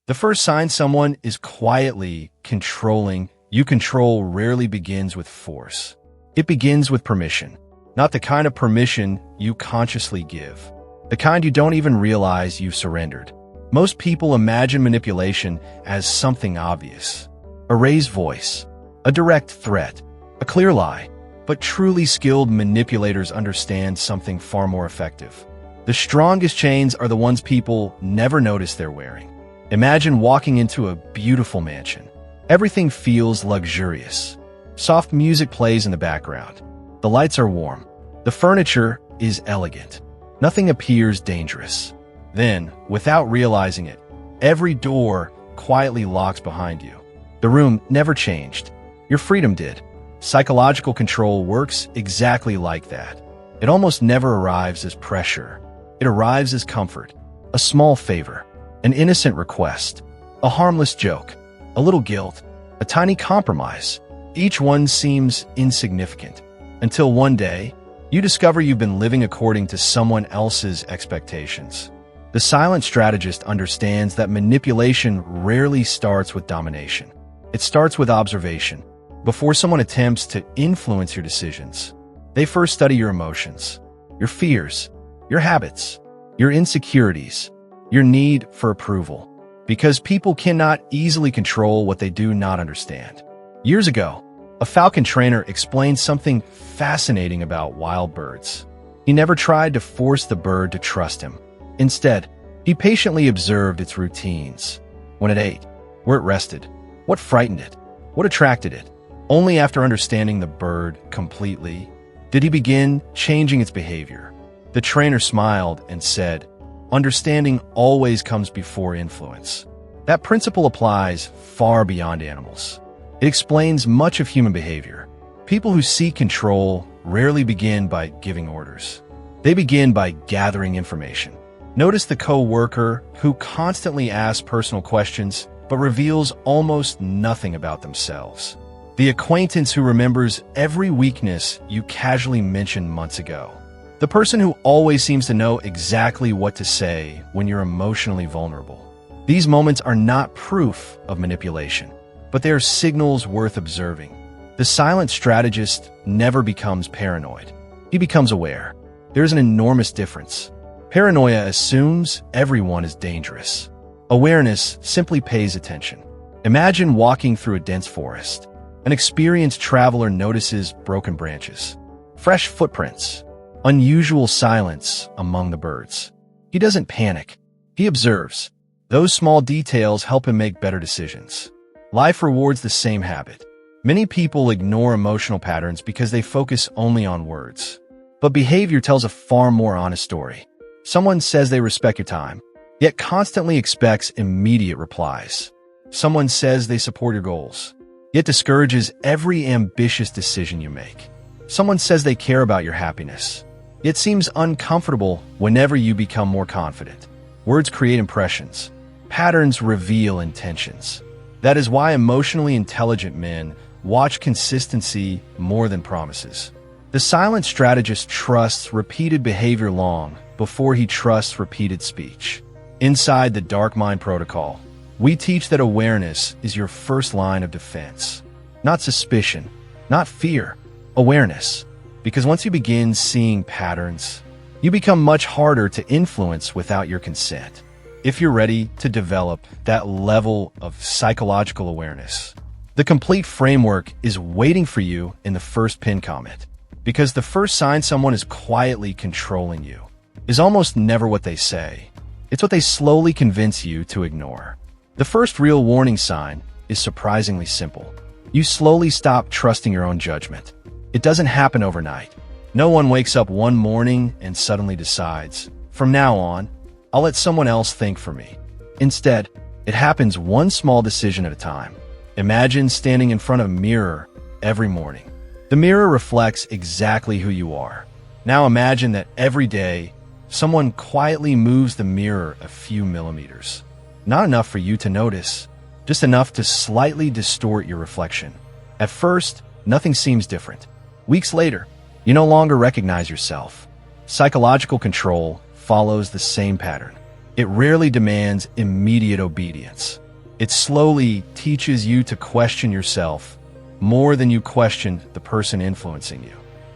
The first sign someone is quietly controlling you control rarely begins with force. It begins with permission. Not the kind of permission you consciously give. The kind you don't even realize you've surrendered. Most people imagine manipulation as something obvious. A raised voice, a direct threat, a clear lie. But truly skilled manipulators understand something far more effective. The strongest chains are the ones people never notice they're wearing. Imagine walking into a beautiful mansion. Everything feels luxurious. Soft music plays in the background. The lights are warm. The furniture is elegant. Nothing appears dangerous. Then, without realizing it, every door quietly locks behind you. The room never changed. Your freedom did. Psychological control works exactly like that. It almost never arrives as pressure. It arrives as comfort, a small favor, an innocent request, a harmless joke, a little guilt, a tiny compromise. Each one seems insignificant, until one day, you discover you've been living according to someone else's expectations. The silent strategist understands that manipulation rarely starts with domination. It starts with observation. Before someone attempts to influence your decisions, they first study your emotions, your fears, your habits, your insecurities, your need for approval. Because people cannot easily control what they do not understand. Years ago, a falcon trainer explained something fascinating about wild birds. He never tried to force the bird to trust him. Instead, he patiently observed its routines. When it ate, where it rested, what frightened it, what attracted it. Only after understanding the bird completely did he begin changing its behavior. The trainer smiled and said, "Understanding always comes before influence." That principle applies far beyond animals. It explains much of human behavior. People who seek control rarely begin by giving orders. They begin by gathering information. Notice the co-worker who constantly asks personal questions but reveals almost nothing about themselves. The acquaintance who remembers every weakness you casually mentioned months ago. The person who always seems to know exactly what to say when you're emotionally vulnerable. These moments are not proof of manipulation, but they are signals worth observing. The silent strategist never becomes paranoid. He becomes aware. There's an enormous difference. Paranoia assumes everyone is dangerous. Awareness simply pays attention. Imagine walking through a dense forest. An experienced traveler notices broken branches, fresh footprints, unusual silence among the birds. He doesn't panic. He observes. Those small details help him make better decisions. Life rewards the same habit. Many people ignore emotional patterns because they focus only on words. But behavior tells a far more honest story. Someone says they respect your time, yet constantly expects immediate replies. Someone says they support your goals, yet discourages every ambitious decision you make. Someone says they care about your happiness, yet seems uncomfortable whenever you become more confident. Words create impressions. Patterns reveal intentions. That is why emotionally intelligent men watch consistency more than promises. The silent strategist trusts repeated behavior long before he trusts repeated speech. Inside the Dark Mind Protocol, we teach that awareness is your first line of defense. Not suspicion, not fear, awareness. Because once you begin seeing patterns, you become much harder to influence without your consent. If you're ready to develop that level of psychological awareness, the complete framework is waiting for you in the first pinned comment. Because the first sign someone is quietly controlling you is almost never what they say. It's what they slowly convince you to ignore. The first real warning sign is surprisingly simple. You slowly stop trusting your own judgment. It doesn't happen overnight. No one wakes up one morning and suddenly decides, from now on, I'll let someone else think for me. Instead, it happens one small decision at a time. Imagine standing in front of a mirror every morning. The mirror reflects exactly who you are. Now imagine that every day, someone quietly moves the mirror a few millimeters. Not enough for you to notice, just enough to slightly distort your reflection. At first, nothing seems different. Weeks later, you no longer recognize yourself. Psychological control follows the same pattern. It rarely demands immediate obedience. It slowly teaches you to question yourself more than you question the person influencing you.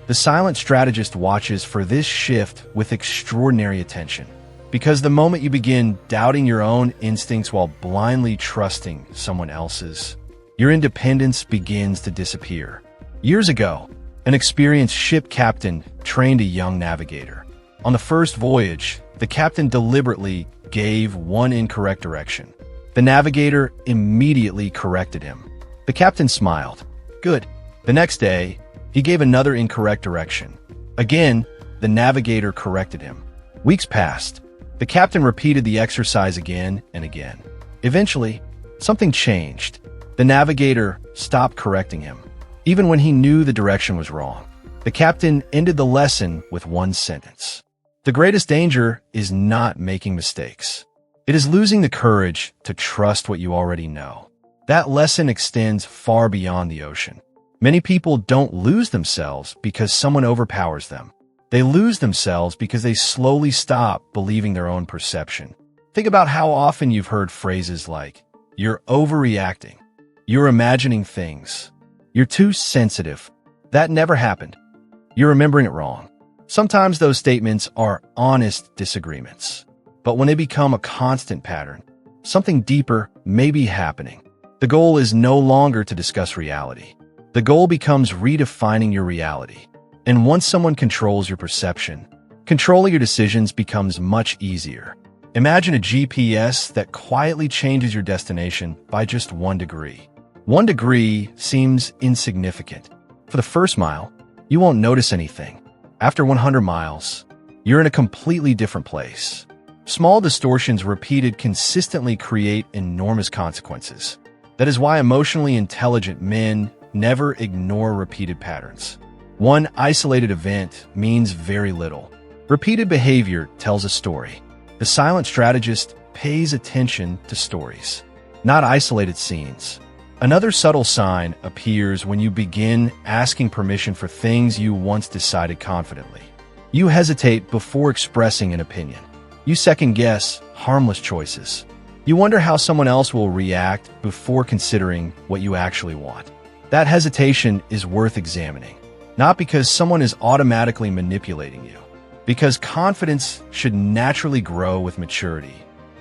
The silent strategist watches for this shift with extraordinary attention, because the moment you begin doubting your own instincts while blindly trusting someone else's, your independence begins to disappear. Years ago, an experienced ship captain trained a young navigator. On the first voyage, the captain deliberately gave one incorrect direction. The navigator immediately corrected him. The captain smiled. Good. The next day, he gave another incorrect direction. Again, the navigator corrected him. Weeks passed. The captain repeated the exercise again and again. Eventually, something changed. The navigator stopped correcting him, even when he knew the direction was wrong. The captain ended the lesson with one sentence. The greatest danger is not making mistakes. It is losing the courage to trust what you already know. That lesson extends far beyond the ocean. Many people don't lose themselves because someone overpowers them. They lose themselves because they slowly stop believing their own perception. Think about how often you've heard phrases like, "You're overreacting," "You're imagining things," "You're too sensitive." That never happened. You're remembering it wrong. Sometimes those statements are honest disagreements. But when they become a constant pattern, something deeper may be happening. The goal is no longer to discuss reality. The goal becomes redefining your reality. And once someone controls your perception, controlling your decisions becomes much easier. Imagine a GPS that quietly changes your destination by just 1 degree. 1 degree seems insignificant. For the first mile, you won't notice anything. After 100 miles, you're in a completely different place. Small distortions repeated consistently create enormous consequences. That is why emotionally intelligent men never ignore repeated patterns. One isolated event means very little. Repeated behavior tells a story. The silent strategist pays attention to stories, not isolated scenes. Another subtle sign appears when you begin asking permission for things you once decided confidently. You hesitate before expressing an opinion. You second-guess harmless choices. You wonder how someone else will react before considering what you actually want. That hesitation is worth examining, not because someone is automatically manipulating you, because confidence should naturally grow with maturity,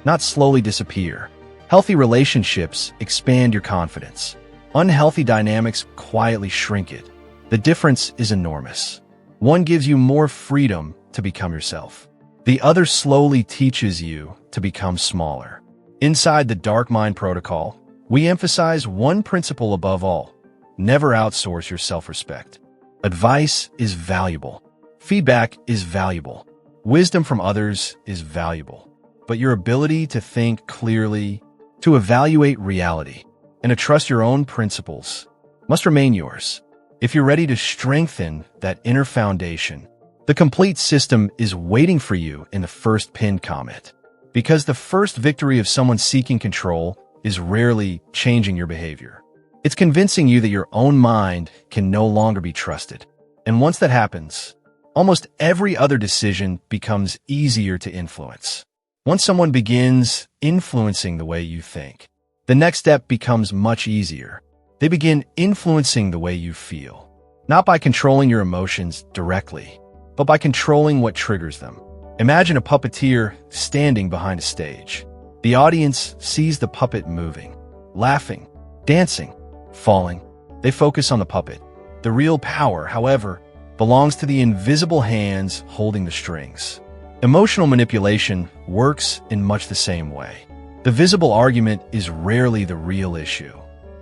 not slowly disappear. Healthy relationships expand your confidence. Unhealthy dynamics quietly shrink it. The difference is enormous. One gives you more freedom to become yourself. The other slowly teaches you to become smaller. Inside the Dark Mind Protocol, we emphasize one principle above all: never outsource your self-respect. Advice is valuable. Feedback is valuable. Wisdom from others is valuable. But your ability to think clearly, to evaluate reality, and to trust your own principles must remain yours. If you're ready to strengthen that inner foundation, the complete system is waiting for you in the first pinned comment. Because the first victory of someone seeking control is rarely changing your behavior. It's convincing you that your own mind can no longer be trusted. And once that happens, almost every other decision becomes easier to influence. Once someone begins influencing the way you think, the next step becomes much easier. They begin influencing the way you feel, not by controlling your emotions directly, but by controlling what triggers them. Imagine a puppeteer standing behind a stage. The audience sees the puppet moving, laughing, dancing, falling. They focus on the puppet. The real power, however, belongs to the invisible hands holding the strings. Emotional manipulation works in much the same way. The visible argument is rarely the real issue.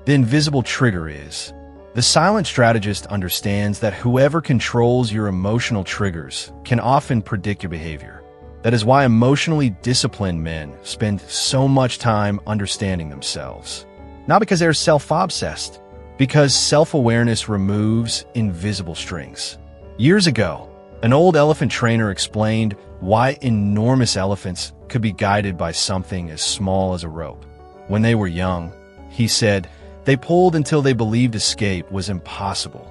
The invisible trigger is. The silent strategist understands that whoever controls your emotional triggers can often predict your behavior. That is why emotionally disciplined men spend so much time understanding themselves. Not because they're self-obsessed, because self-awareness removes invisible strings. Years ago, an old elephant trainer explained why enormous elephants could be guided by something as small as a rope. When they were young, he said, they pulled until they believed escape was impossible.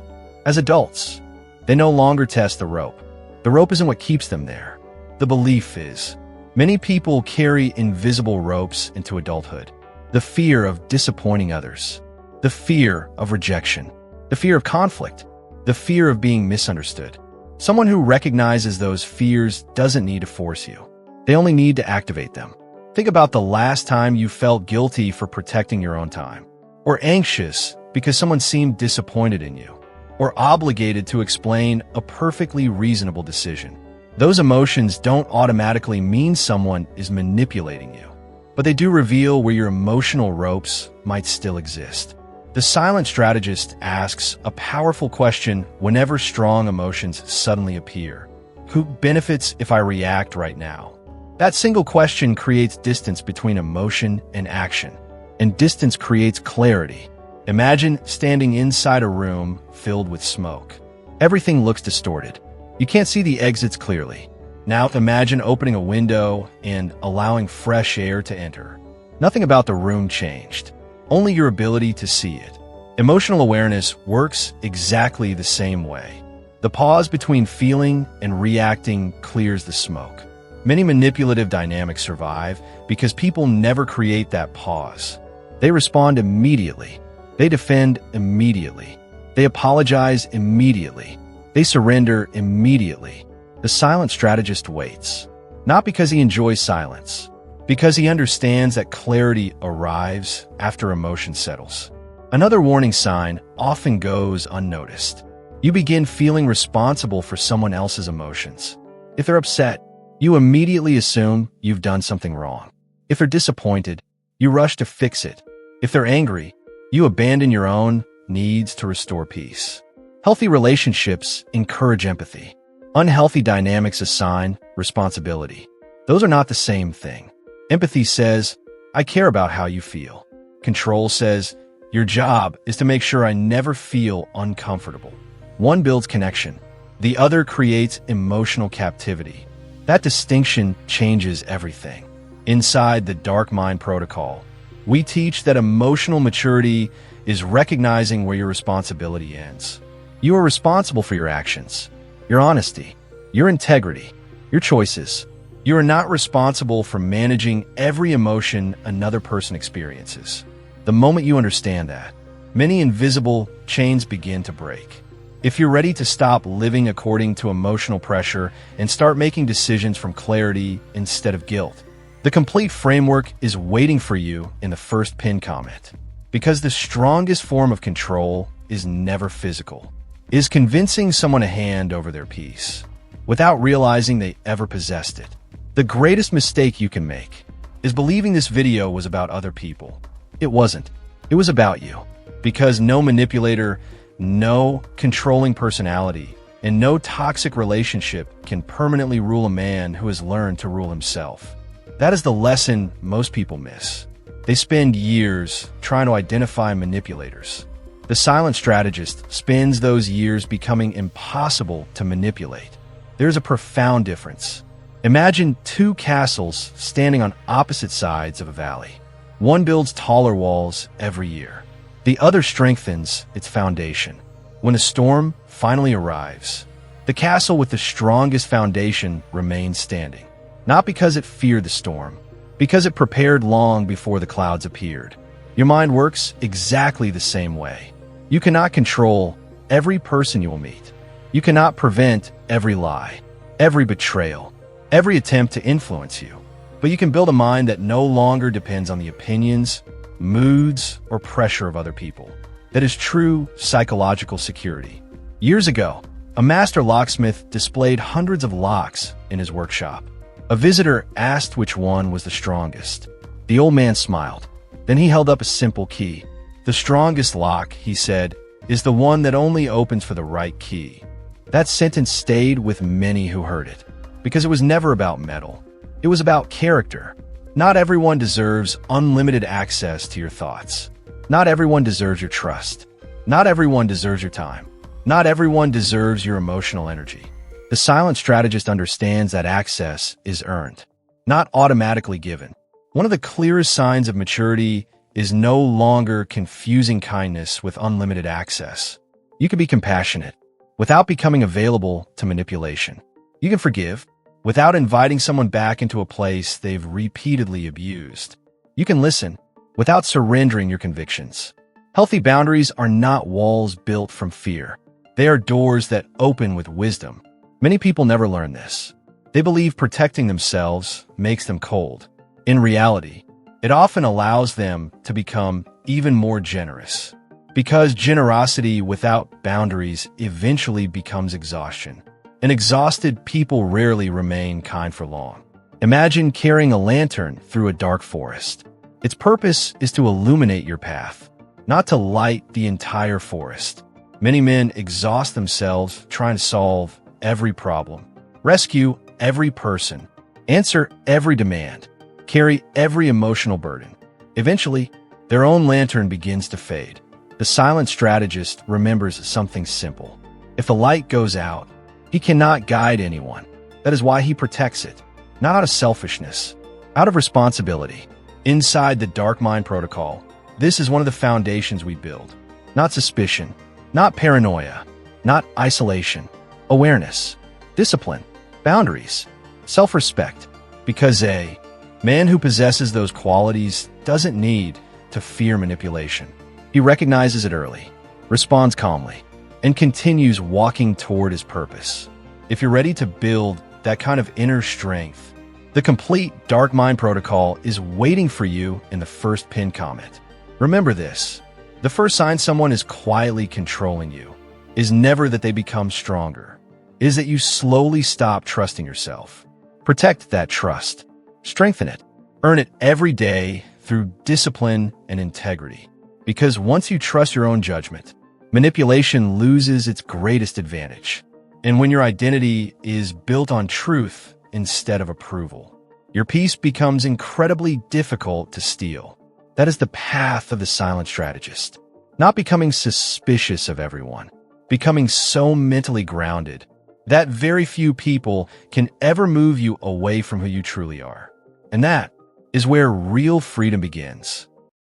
As adults, they no longer test the rope. The rope isn't what keeps them there. The belief is. Many people carry invisible ropes into adulthood. The fear of disappointing others, the fear of rejection, the fear of conflict, the fear of being misunderstood. Someone who recognizes those fears doesn't need to force you. They only need to activate them. Think about the last time you felt guilty for protecting your own time, or anxious because someone seemed disappointed in you, or obligated to explain a perfectly reasonable decision. Those emotions don't automatically mean someone is manipulating you, but they do reveal where your emotional ropes might still exist. The Silent Strategist asks a powerful question whenever strong emotions suddenly appear. Who benefits if I react right now? That single question creates distance between emotion and action, and distance creates clarity. Imagine standing inside a room filled with smoke. Everything looks distorted. You can't see the exits clearly. Now imagine opening a window and allowing fresh air to enter. Nothing about the room changed, only your ability to see it. Emotional awareness works exactly the same way. The pause between feeling and reacting clears the smoke. Many manipulative dynamics survive because people never create that pause. They respond immediately. They defend immediately. They apologize immediately. They surrender immediately. The silent strategist waits, not because he enjoys silence, because he understands that clarity arrives after emotion settles. Another warning sign often goes unnoticed. You begin feeling responsible for someone else's emotions. If they're upset, you immediately assume you've done something wrong. If they're disappointed, you rush to fix it. If they're angry, you abandon your own needs to restore peace. Healthy relationships encourage empathy. Unhealthy dynamics assign responsibility. Those are not the same thing. Empathy says, I care about how you feel. Control says, your job is to make sure I never feel uncomfortable. One builds connection. The other creates emotional captivity. That distinction changes everything. Inside the Dark Mind Protocol, we teach that emotional maturity is recognizing where your responsibility ends. You are responsible for your actions, your honesty, your integrity, your choices. You are not responsible for managing every emotion another person experiences. The moment you understand that, many invisible chains begin to break. If you're ready to stop living according to emotional pressure and start making decisions from clarity instead of guilt, the complete framework is waiting for you in the first pinned comment. Because the strongest form of control is never physical. Is convincing someone a hand over their peace, without realizing they ever possessed it. The greatest mistake you can make is believing this video was about other people. It wasn't. It was about you. Because no manipulator, no controlling personality, and no toxic relationship can permanently rule a man who has learned to rule himself. That is the lesson most people miss. They spend years trying to identify manipulators. The silent strategist spends those years becoming impossible to manipulate. There's a profound difference. Imagine two castles standing on opposite sides of a valley. One builds taller walls every year. The other strengthens its foundation. When a storm finally arrives, the castle with the strongest foundation remains standing. Not because it feared the storm, because it prepared long before the clouds appeared. Your mind works exactly the same way. You cannot control every person you will meet. You cannot prevent every lie, every betrayal, every attempt to influence you. But you can build a mind that no longer depends on the opinions, moods, or pressure of other people. That is true psychological security. Years ago, a master locksmith displayed hundreds of locks in his workshop. A visitor asked which one was the strongest. The old man smiled. Then he held up a simple key. The strongest lock, he said, is the one that only opens for the right key. That sentence stayed with many who heard it, because it was never about metal. It was about character. Not everyone deserves unlimited access to your thoughts. Not everyone deserves your trust. Not everyone deserves your time. Not everyone deserves your emotional energy. The silent strategist understands that access is earned, not automatically given. One of the clearest signs of maturity is no longer confusing kindness with unlimited access. You can be compassionate without becoming available to manipulation. You can forgive without inviting someone back into a place they've repeatedly abused. You can listen without surrendering your convictions. Healthy boundaries are not walls built from fear. They are doors that open with wisdom. Many people never learn this. They believe protecting themselves makes them cold. In reality, it often allows them to become even more generous. Because generosity without boundaries eventually becomes exhaustion. And exhausted people rarely remain kind for long. Imagine carrying a lantern through a dark forest. Its purpose is to illuminate your path, not to light the entire forest. Many men exhaust themselves trying to solve every problem, rescue every person, answer every demand, carry every emotional burden. Eventually, their own lantern begins to fade. The silent strategist remembers something simple. If the light goes out, he cannot guide anyone. That is why he protects it, not out of selfishness, out of responsibility. Inside the Dark Mind Protocol, this is one of the foundations we build. Not suspicion, not paranoia, not isolation, awareness, discipline, boundaries, self-respect. Because a man who possesses those qualities doesn't need to fear manipulation. He recognizes it early, responds calmly, and continues walking toward his purpose. If you're ready to build that kind of inner strength, the complete Dark Mind Protocol is waiting for you in the first pinned comment. Remember this: the first sign someone is quietly controlling you is never that they become stronger. It is that you slowly stop trusting yourself. Protect that trust. Strengthen it. Earn it every day through discipline and integrity. Because once you trust your own judgment, manipulation loses its greatest advantage. And when your identity is built on truth instead of approval, your peace becomes incredibly difficult to steal. That is the path of the silent strategist. Not becoming suspicious of everyone, becoming so mentally grounded that very few people can ever move you away from who you truly are. And that is where real freedom begins.